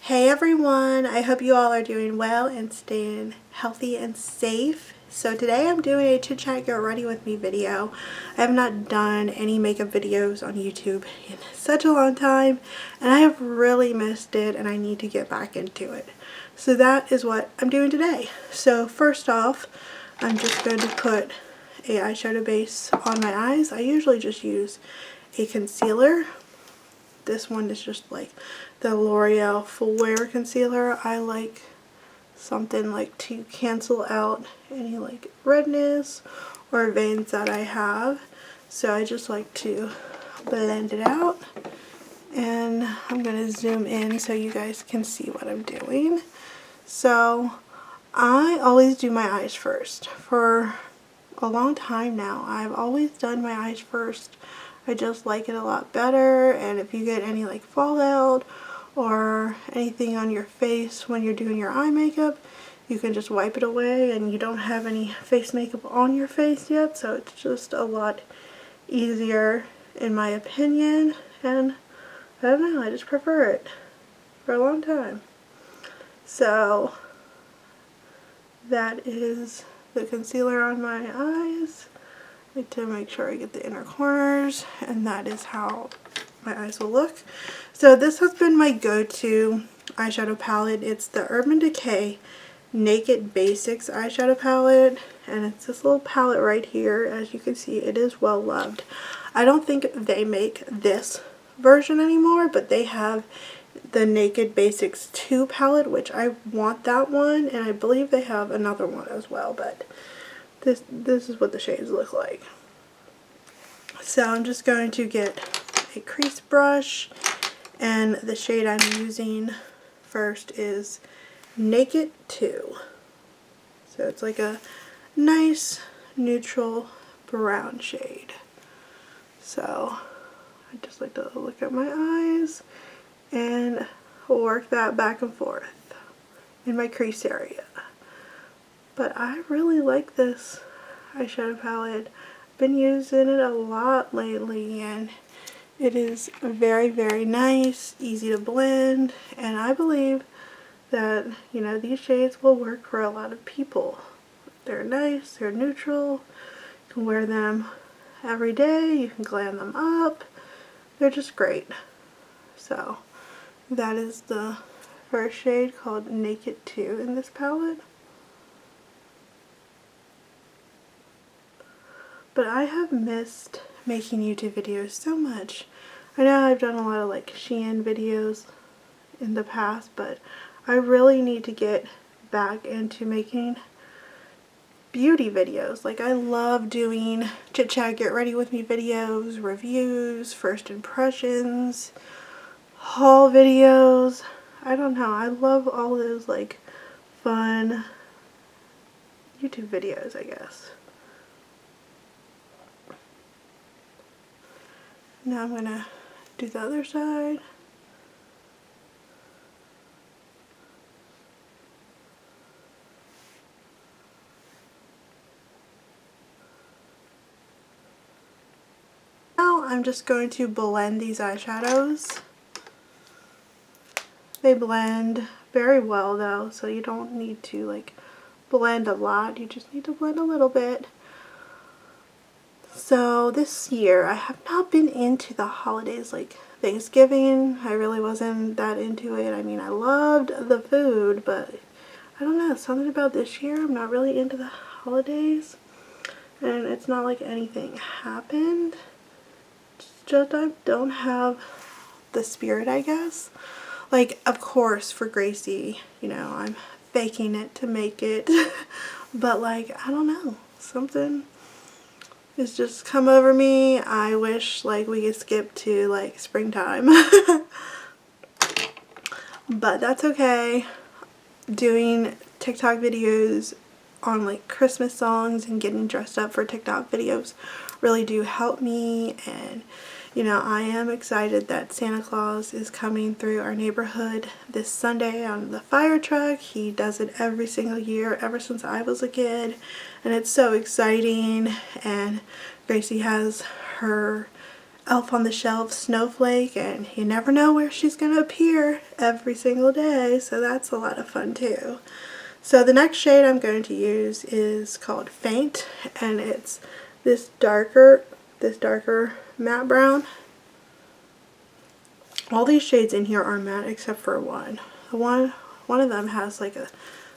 Hey everyone, I hope you all are doing well and staying healthy and safe. So today I'm doing a chit chat get ready with me video. I have not done any makeup videos on YouTube in such a long time and I have really missed it and I need to get back into it. So that is what I'm doing today. So first off, I'm just going to put a eyeshadow base on my eyes. I usually just use a concealer. This one is just like the L'Oreal Full Wear Concealer. I like something like to cancel out any like redness or veins that I have. So I just like to blend it out. And I'm going to zoom in so you guys can see what I'm doing. So I always do my eyes first. For a long time now, I've always done my eyes first. I just like it a lot better, and if you get any like fallout or anything on your face when you're doing your eye makeup, you can just wipe it away and you don't have any face makeup on your face yet, so it's just a lot easier in my opinion, and I don't know, I just prefer it for a long time. So that is the concealer on my eyes. I like to make sure I get the inner corners, and that is how my eyes will look. So this has been my go-to eyeshadow palette. It's the Urban Decay Naked Basics eyeshadow palette, and it's this little palette right here. As you can see, it is well loved. I don't think they make this version anymore, but they have the Naked Basics 2 palette, which I want that one, and I believe they have another one as well, but this is what the shades look like. So I'm just going to get a crease brush, and the shade I'm using first is Naked 2. So it's like a nice neutral brown shade. So I just like to look at my eyes and work that back and forth in my crease area. But I really like this eyeshadow palette. I've been using it a lot lately, and it is very, very nice, easy to blend, and I believe that, you know, these shades will work for a lot of people. They're nice, they're neutral, you can wear them every day, you can glam them up, they're just great. So that is the first shade, called Naked 2 in this palette. But I have missed making YouTube videos so much. I know I've done a lot of like Shein videos in the past, but I really need to get back into making beauty videos. Like, I love doing chit chat get ready with me videos, reviews, first impressions, haul videos. I don't know, I love all those like fun YouTube videos, I guess. Now I'm going to do the other side. Now I'm just going to blend these eyeshadows. They blend very well though, so you don't need to like blend a lot. You just need to blend a little bit. So this year I have not been into the holidays like Thanksgiving. I really wasn't that into it. I mean, I loved the food, but I don't know, something about this year I'm not really into the holidays. And it's not like anything happened. It's just I don't have the spirit, I guess. Like, of course, for Gracie, you know, I'm faking it to make it. But like, I don't know, something it's just come over me. I wish like we could skip to like springtime. But that's okay. Doing TikTok videos on like Christmas songs and getting dressed up for TikTok videos really do help me, and you know, I am excited that Santa Claus is coming through our neighborhood this Sunday on the fire truck. He does it every single year ever since I was a kid, and it's so exciting. And Gracie has her Elf on the Shelf snowflake, and you never know where she's going to appear every single day, so that's a lot of fun too. So the next shade I'm going to use is called Faint, and it's this darker matte brown. All these shades in here are matte except for one. One of them has like a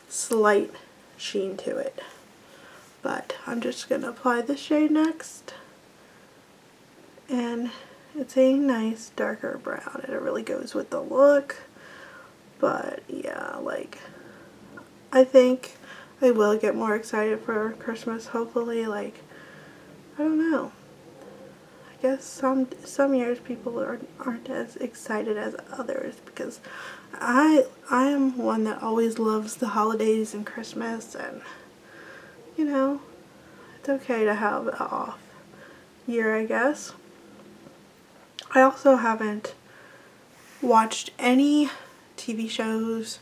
slight sheen to it. But I'm just going to apply this shade next. And it's a nice darker brown, and it really goes with the look. But yeah, like, I think I will get more excited for Christmas, hopefully. Like, I don't know. I guess some years people aren't as excited as others, because I am one that always loves the holidays and Christmas, and you know, it's okay to have an off year, I guess. I also haven't watched any TV shows,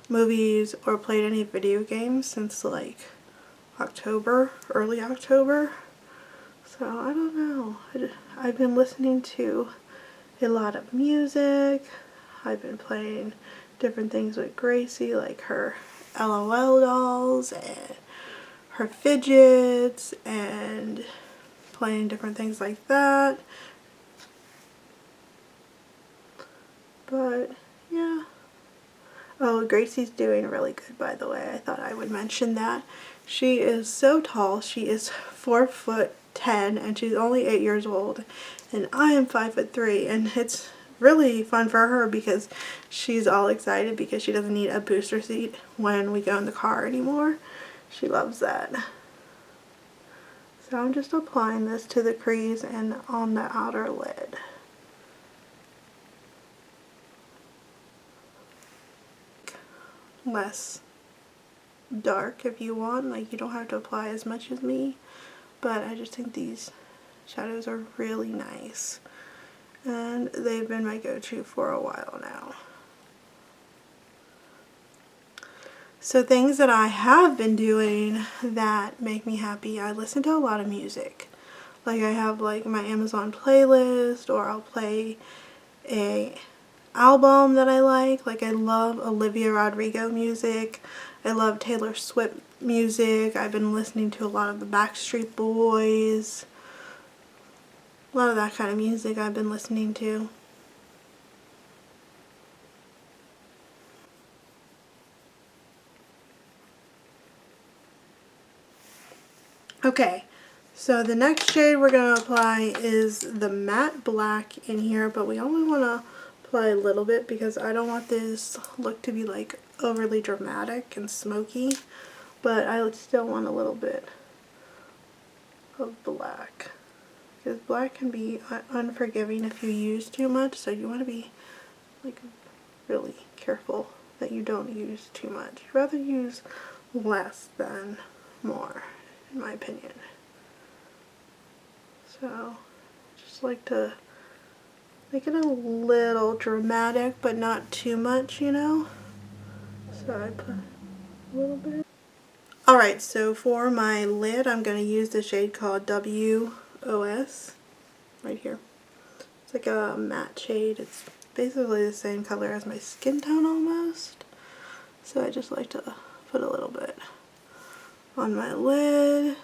movies, or played any video games since like October, early October. So I don't know. I've been listening to a lot of music. I've been playing different things with Gracie, like her LOL dolls and her fidgets, and playing different things like that. But yeah. Oh, Gracie's doing really good, by the way. I thought I would mention that. She is so tall. She is 4'10", and she's only 8 years old, and I am 5'3", and it's really fun for her because she's all excited because she doesn't need a booster seat when we go in the car anymore. She loves that. So I'm just applying this to the crease and on the outer lid. Less dark if you want, like, you don't have to apply as much as me, but I just think these shadows are really nice, and they've been my go-to for a while now. So things that I have been doing that make me happy: I listen to a lot of music. Like, I have like my Amazon playlist, or I'll play a album that I like I love Olivia Rodrigo music. I love Taylor Swift music. I've been listening to a lot of the Backstreet Boys. A lot of that kind of music I've been listening to. Okay, so the next shade we're going to apply is the matte black in here, but we only want to apply a little bit because I don't want this look to be like overly dramatic and smoky, but I would still want a little bit of black, because black can be unforgiving if you use too much, so you want to be like really careful that you don't use too much. You'd rather use less than more, in my opinion. So just like to make it a little dramatic, but not too much, you know? So I put a little bit. Alright, so for my lid, I'm going to use the shade called WOS, right here. It's like a matte shade. It's basically the same color as my skin tone almost. So I just like to put a little bit on my lid.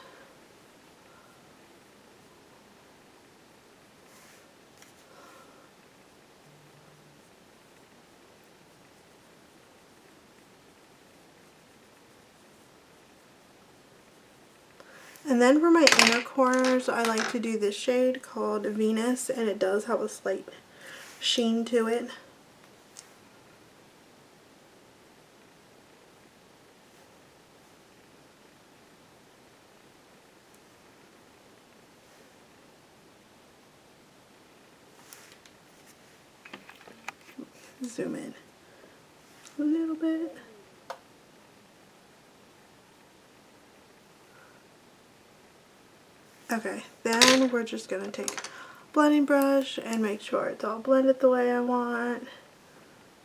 And then for my inner corners, I like to do this shade called Venus, and it does have a slight sheen to it. Zoom in a little bit. Okay, then we're just going to take a blending brush and make sure it's all blended the way I want.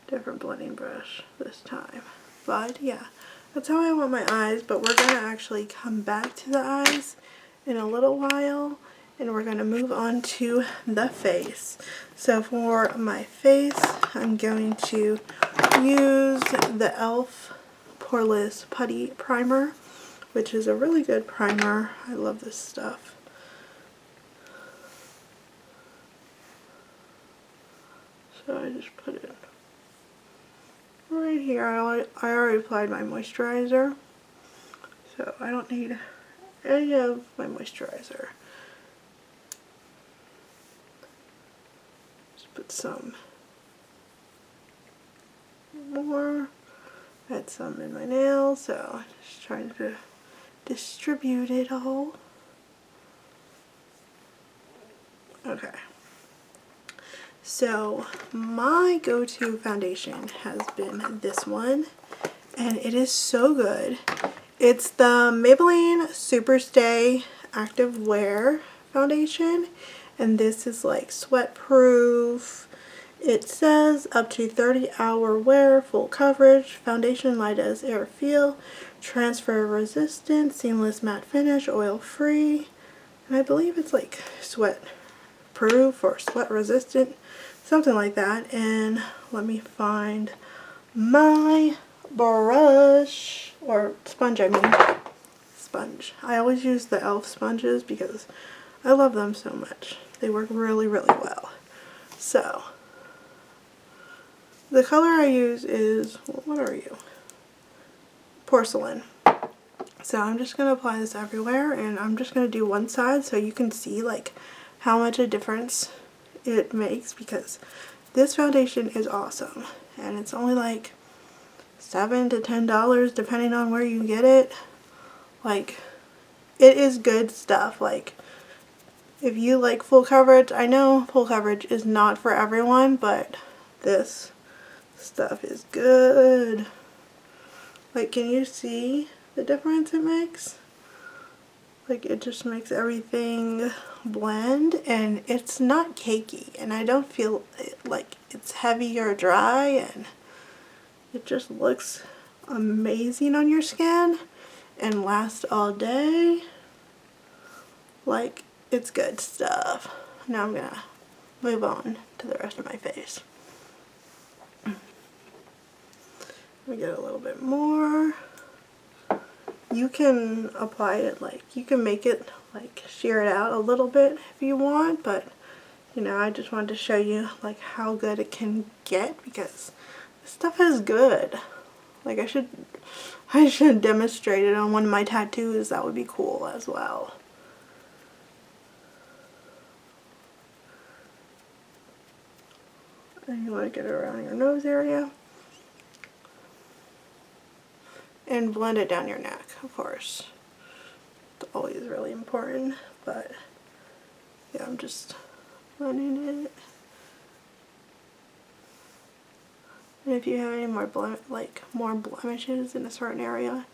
Different blending brush this time. But yeah, that's how I want my eyes, but we're going to actually come back to the eyes in a little while And we're going to move on to the face. So for my face, I'm going to use the e.l.f. Poreless Putty Primer, which is a really good primer. I love this stuff. So I just put it right here. I already applied my moisturizer, so I don't need any of my moisturizer. Just put some more. Add some in my nails, so I'm just trying to distribute it all. Okay. So my go-to foundation has been this one, and it is so good. It's the Maybelline Superstay Active Wear Foundation, and this is like sweat proof. It says up to 30-hour wear, full coverage, foundation light as air feel, transfer resistant, seamless matte finish, oil free, and I believe it's like sweat proof or sweat resistant, something like that. And let me find my brush, or sponge, I mean. Sponge. I always use the e.l.f. sponges because I love them so much. They work really, really well. So the color I use is, what are you? Porcelain. So I'm just going to apply this everywhere, and I'm just going to do one side so you can see like how much a difference it makes, because this foundation is awesome, and it's only like $7 to $10 depending on where you get it. Like, it is good stuff. Like, if you like full coverage, I know full coverage is not for everyone, but this stuff is good. Like, can you see the difference it makes? Like, it just makes everything blend, and it's not cakey, and I don't feel like it's heavy or dry, and it just looks amazing on your skin and lasts all day. Like, it's good stuff. Now I'm gonna move on to the rest of my face. Let me get a little bit more. You can apply it, like, you can make it like sheer it out a little bit if you want, but you know, I just wanted to show you like how good it can get, because this stuff is good. Like, I should demonstrate it on one of my tattoos. That would be cool as well. And you want to get it around your nose area. And blend it down your neck, of course. It's always really important, but yeah, I'm just blending it. And if you have any more more blemishes in a certain area,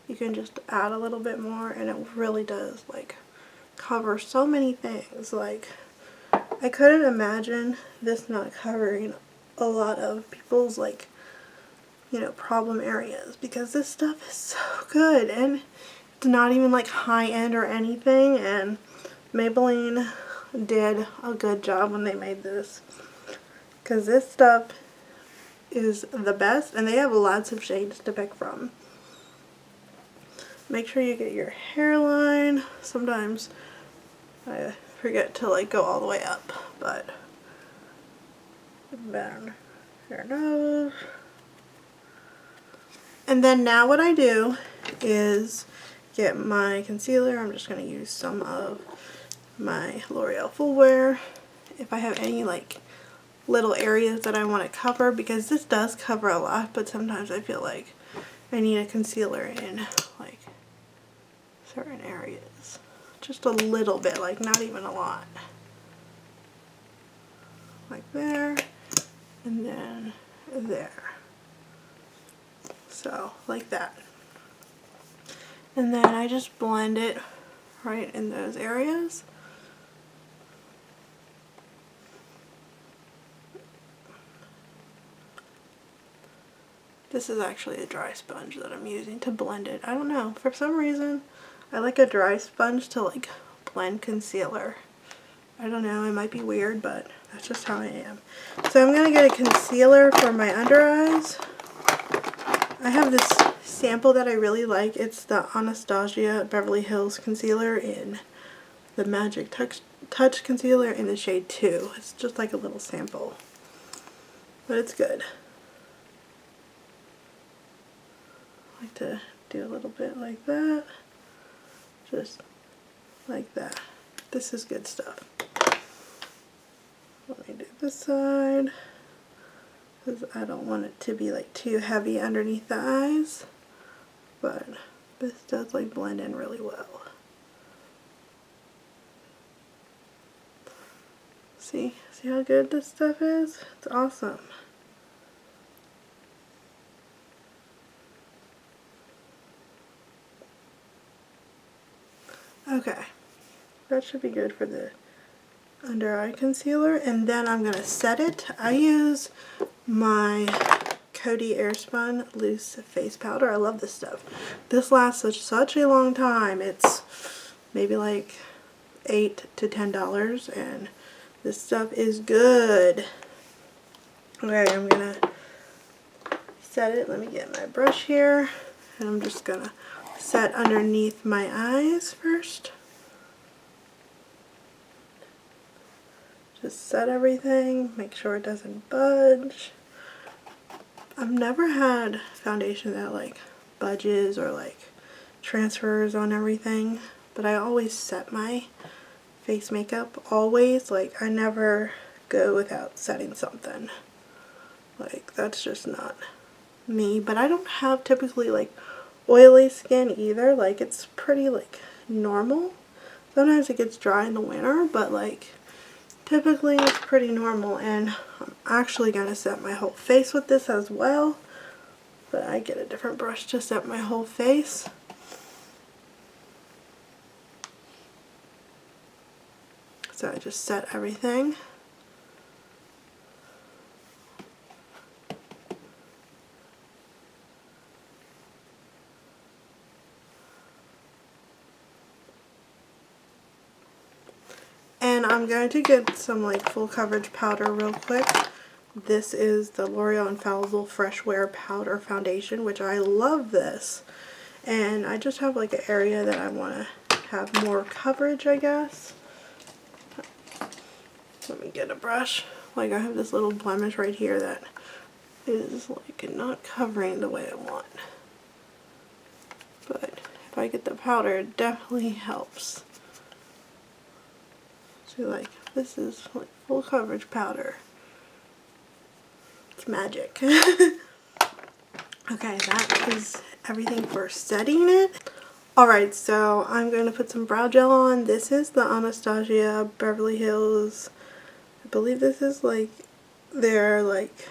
you can just add a little bit more, and it really does like cover so many things. Like, I couldn't imagine this not covering a lot of people's, like, you know, problem areas, because this stuff is so good, and it's not even like high end or anything, and Maybelline did a good job when they made this, because this stuff is the best, and they have lots of shades to pick from. Make sure you get your hairline. Sometimes I forget to like go all the way up, but then your nose. And then now what I do is get my concealer. I'm just going to use some of my L'Oreal Full Wear if I have any like little areas that I want to cover, because this does cover a lot, but sometimes I feel like I need a concealer in like certain areas. Just a little bit, like not even a lot. Like there, and then there. So, like that. And then I just blend it right in those areas. This is actually a dry sponge that I'm using to blend it. I don't know, for some reason I like a dry sponge to like blend concealer. I don't know, it might be weird, but that's just how I am. So I'm going to get a concealer for my under eyes. I have this sample that I really like. It's the Anastasia Beverly Hills concealer in the Magic Touch concealer in the shade 2. It's just like a little sample, but it's good. I like to do a little bit like that, just like that. This is good stuff. Let me do this side, because I don't want it to be like too heavy underneath the eyes, but this does like blend in really well. See how good this stuff is? It's awesome. Okay, that should be good for the under eye concealer, and then I'm going to set it. I use my Coty Airspun loose face powder. I love this stuff. This lasts such a long time. It's maybe like $8 to $10, and this stuff is good. Okay, I'm going to set it. Let me get my brush here, and I'm just going to set underneath my eyes first. Just set everything, make sure it doesn't budge. I've never had foundation that like budges or like transfers on everything, but I always set my face makeup, always. Like, I never go without setting something. Like, that's just not me. But I don't have typically like oily skin either. Like, it's pretty like normal. Sometimes it gets dry in the winter, but like typically it's pretty normal. And I'm actually going to set my whole face with this as well, but I get a different brush to set my whole face. So I just set everything. And I'm going to get some like full coverage powder real quick. This is the L'Oreal Infallible Fresh Wear Powder Foundation, which I love this. And I just have like an area that I want to have more coverage, I guess. Let me get a brush. Like, I have this little blemish right here that is like not covering the way I want. But if I get the powder, it definitely helps. See, like, this is like full coverage powder. It's magic. Okay, that is everything for setting it. Alright, so I'm going to put some brow gel on. This is the Anastasia Beverly Hills. I believe this is like their like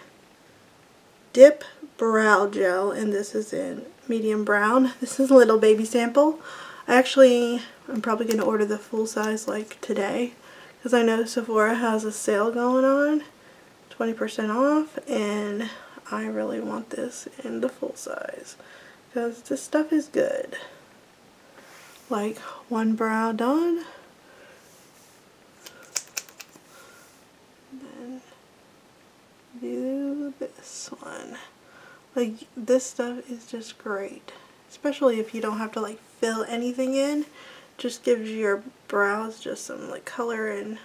dip brow gel, and this is in medium brown. This is a little baby sample. I'm probably going to order the full size like today, because I know Sephora has a sale going on, 20% off, and I really want this in the full size because this stuff is good. Like, one brow done. Then do this one. Like, this stuff is just great, especially if you don't have to like fill anything in. Just gives your brows just some like color and a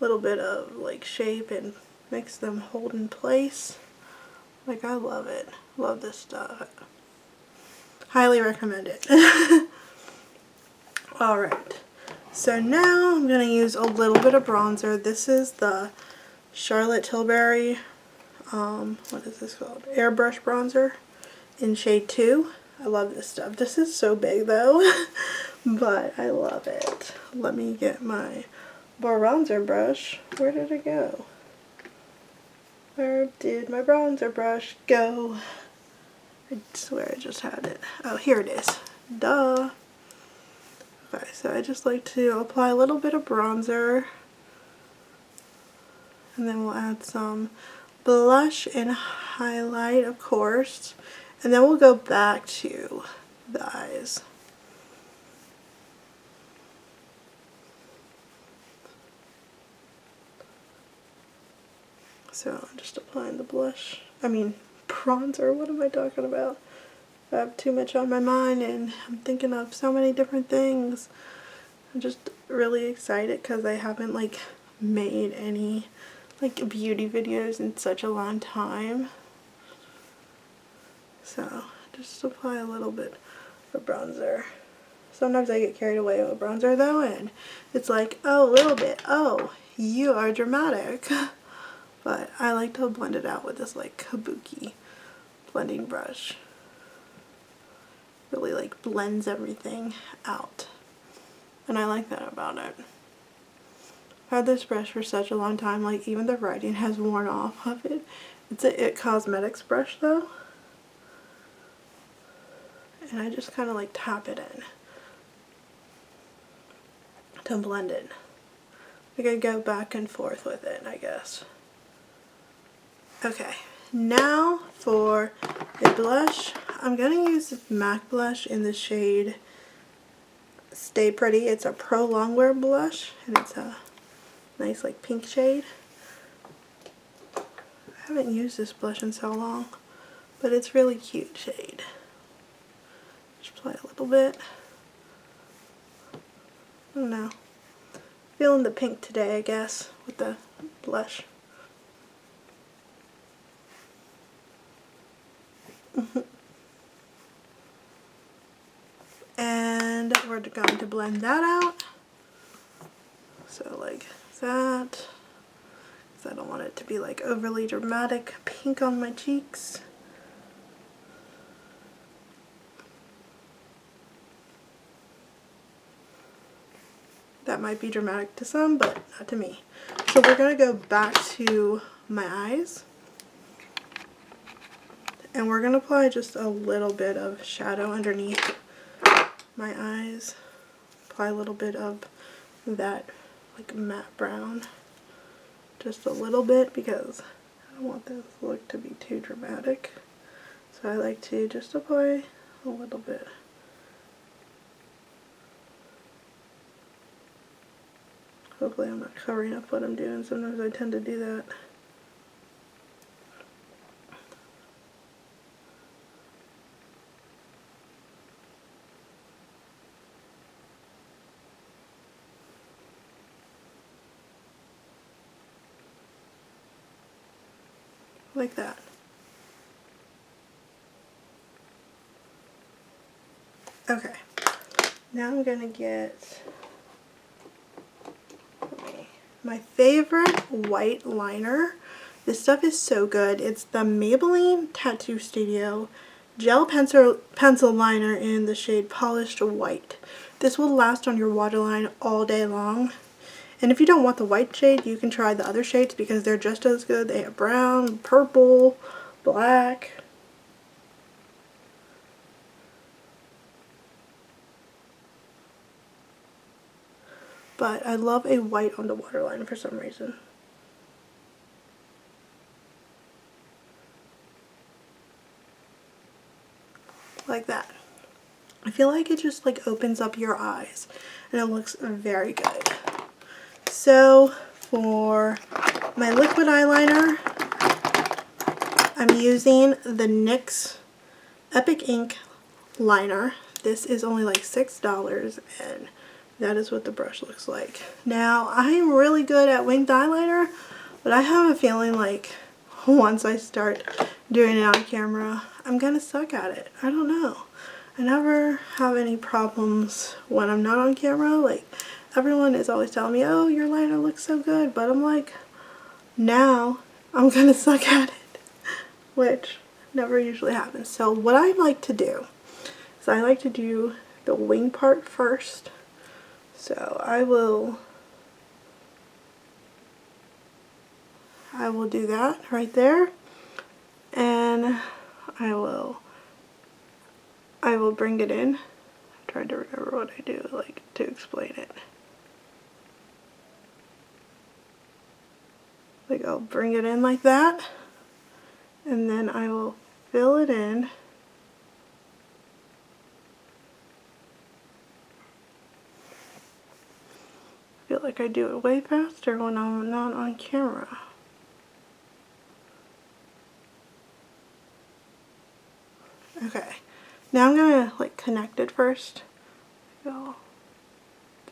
little bit of like shape and makes them hold in place. Like, I love it. Love this stuff. Highly recommend it. Alright, so now I'm going to use a little bit of bronzer. This is the Charlotte Tilbury, what is this called? Airbrush bronzer in shade 2. I love this stuff. This is so big though, but I love it. Let me get my bronzer brush. Where did it go? Where did my bronzer brush go? I swear I just had it. Oh, here it is. Duh. Okay, so I just like to apply a little bit of bronzer, and then we'll add some blush and highlight, of course, and then we'll go back to the eyes. So I'm just applying the blush. I mean, bronzer, what am I talking about? I have too much on my mind and I'm thinking of so many different things. I'm just really excited because I haven't like made any like beauty videos in such a long time. So just apply a little bit of bronzer. Sometimes I get carried away with bronzer though, and it's like, oh, a little bit, oh, you are dramatic. But I like to blend it out with this like kabuki blending brush. Really like blends everything out. And I like that about it. I've had this brush for such a long time, like even the writing has worn off of it. It's a It Cosmetics brush though. And I just kind of like tap it in to blend it. I could go back and forth with it, I guess. Okay, now for a blush. I'm going to use this MAC blush in the shade Stay Pretty. It's a Pro Longwear blush, and it's a nice like pink shade. I haven't used this blush in so long, but it's really cute shade. Just apply a little bit. I don't know. Feeling the pink today, I guess, with the blush. And we're going to blend that out. So like that. Because I don't want it to be like overly dramatic pink on my cheeks. That might be dramatic to some, but not to me. So we're going to go back to my eyes. And we're going to apply just a little bit of shadow underneath my eyes. Apply a little bit of that like matte brown. Just a little bit because I don't want this look to be too dramatic. So I like to just apply a little bit. Hopefully I'm not covering up what I'm doing. Sometimes I tend to do that. Like that. Okay. Now I'm going to get my favorite white liner. This stuff is so good. It's the Maybelline Tattoo Studio Gel Pencil Liner in the shade Polished White. This will last on your waterline all day long. And if you don't want the white shade, you can try the other shades because they're just as good. They have brown, purple, black. But I love a white on the waterline for some reason. Like that. I feel like it just like opens up your eyes and it looks very good. So for my liquid eyeliner, I'm using the NYX Epic Ink liner. This is only like $6 and that is what the brush looks like. Now I'm really good at winged eyeliner, but I have a feeling like once I start doing it on camera, I'm gonna suck at it. I don't know. I never have any problems when I'm not on camera. Like everyone is always telling me, oh, your liner looks so good, but I'm like, now I'm gonna suck at it, which never usually happens. So what I like to do is I like to do the wing part first. So I will do that right there, and I will bring it in. I'm trying to remember what I do like to explain it. Like I'll bring it in like that, and then I will fill it in. I feel like I do it way faster when I'm not on camera. Okay, now I'm gonna like connect it first. So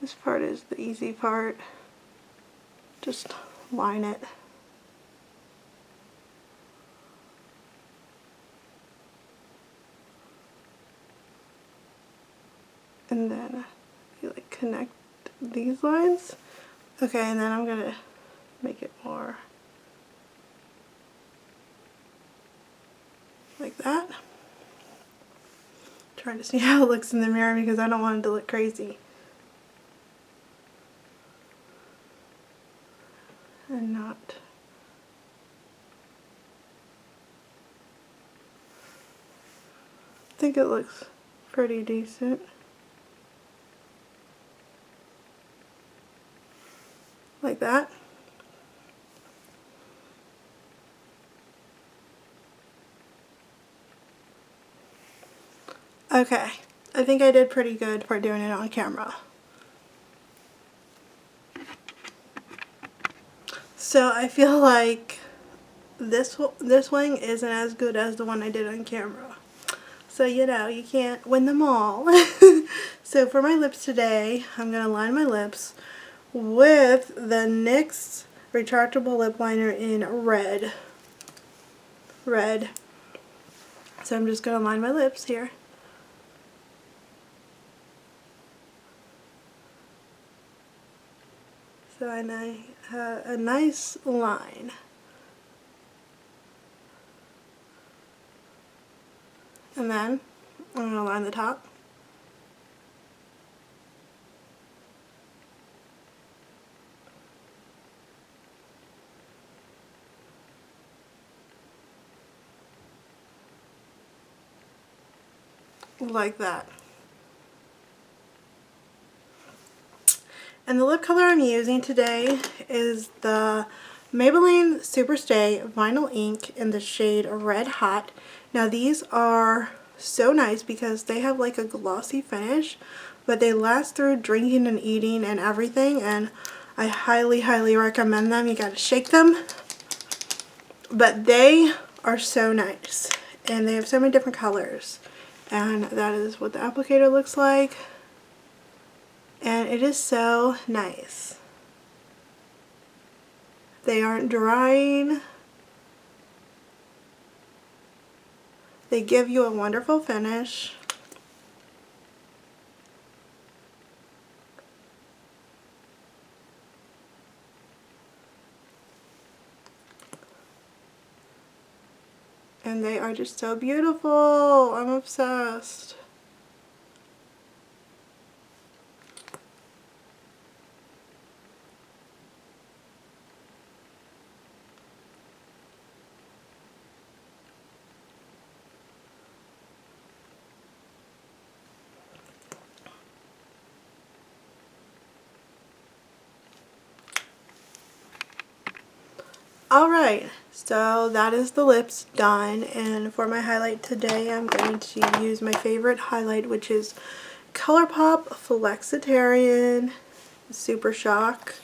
this part is the easy part. Just line it. And then you like connect these lines. Okay, and then I'm gonna make it more like that. Trying to see how it looks in the mirror because I don't want it to look crazy. And not. I think it looks pretty decent. Like that. Okay, I think I did pretty good for doing it on camera. So I feel like this wing isn't as good as the one I did on camera. So you know, you can't win them all. So for my lips today, I'm going to line my lips with the NYX retractable lip liner in red. So I'm just going to line my lips here. So I have a nice line. And then I'm going to line the top. Like that. And the lip color I'm using today is the Maybelline Superstay Vinyl Ink in the shade Red Hot. Now these are so nice because they have like a glossy finish, but they last through drinking and eating and everything, and I highly, highly recommend them. You gotta shake them. But they are so nice, and they have so many different colors. And that is what the applicator looks like. And it is so nice. They aren't drying. They give you a wonderful finish. And they are just so beautiful. I'm obsessed. Alright, so that is the lips done, and for my highlight today I'm going to use my favorite highlight, which is ColourPop Flexitarian Super Shock.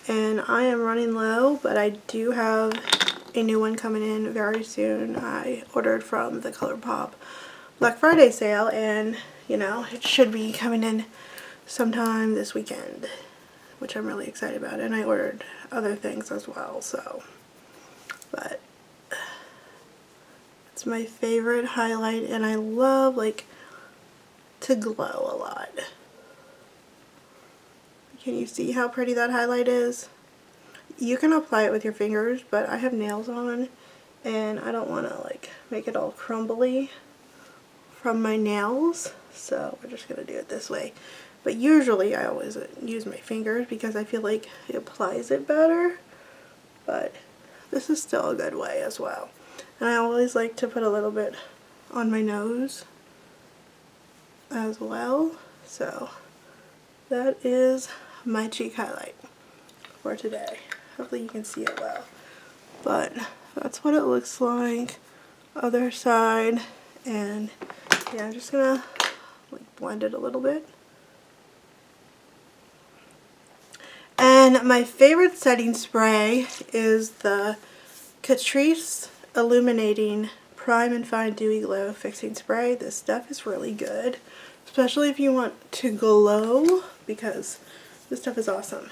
And I am running low, but I do have a new one coming in very soon. I ordered from the ColourPop Black Friday sale, and you know, it should be coming in sometime this weekend, which I'm really excited about. And I ordered other things as well, so, but it's my favorite highlight, and I love like to glow a lot. Can you see how pretty that highlight is? You can apply it with your fingers, but I have nails on and I don't want to like make it all crumbly from my nails, so we're just going to do it this way. But usually I always use my fingers because I feel like it applies it better, but this is still a good way as well. And I always like to put a little bit on my nose as well. So that is my cheek highlight for today. Hopefully you can see it well. But that's what it looks like. Other side. And yeah, I'm just gonna like blend it a little bit. And my favorite setting spray is the Catrice Illuminating Prime and Fine Dewy Glow Fixing Spray. This stuff is really good, especially if you want to glow, because this stuff is awesome.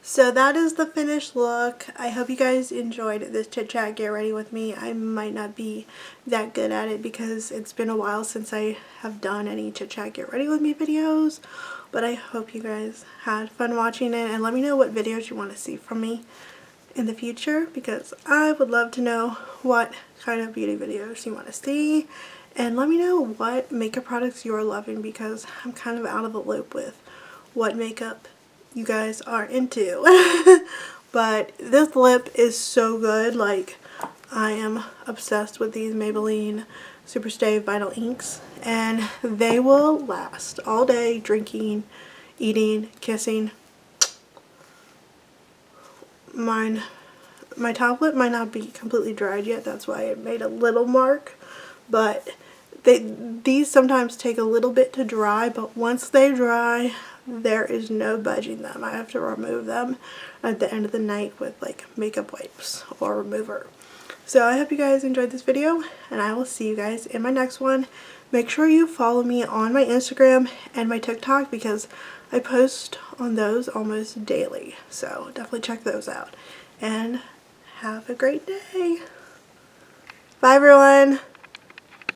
So that is the finished look. I hope you guys enjoyed this chit chat get ready with me. I might not be that good at it because it's been a while since I have done any chit chat get ready with me videos, but I hope you guys had fun watching it, and let me know what videos you want to see from me in the future, because I would love to know what kind of beauty videos you want to see, and let me know what makeup products you're loving, because I'm kind of out of the loop with what makeup you guys are into. But this lip is so good. Like, I am obsessed with these Maybelline Superstay Vinyl Inks, and they will last all day, drinking, eating, kissing. My top lip might not be completely dried yet, that's why it made a little mark, but these sometimes take a little bit to dry, but once they dry, there is no budging them. I have to remove them at the end of the night with like makeup wipes or remover. So I hope you guys enjoyed this video, and I will see you guys in my next one. Make sure you follow me on my Instagram and my TikTok, because I post on those almost daily. So definitely check those out. And have a great day. Bye everyone.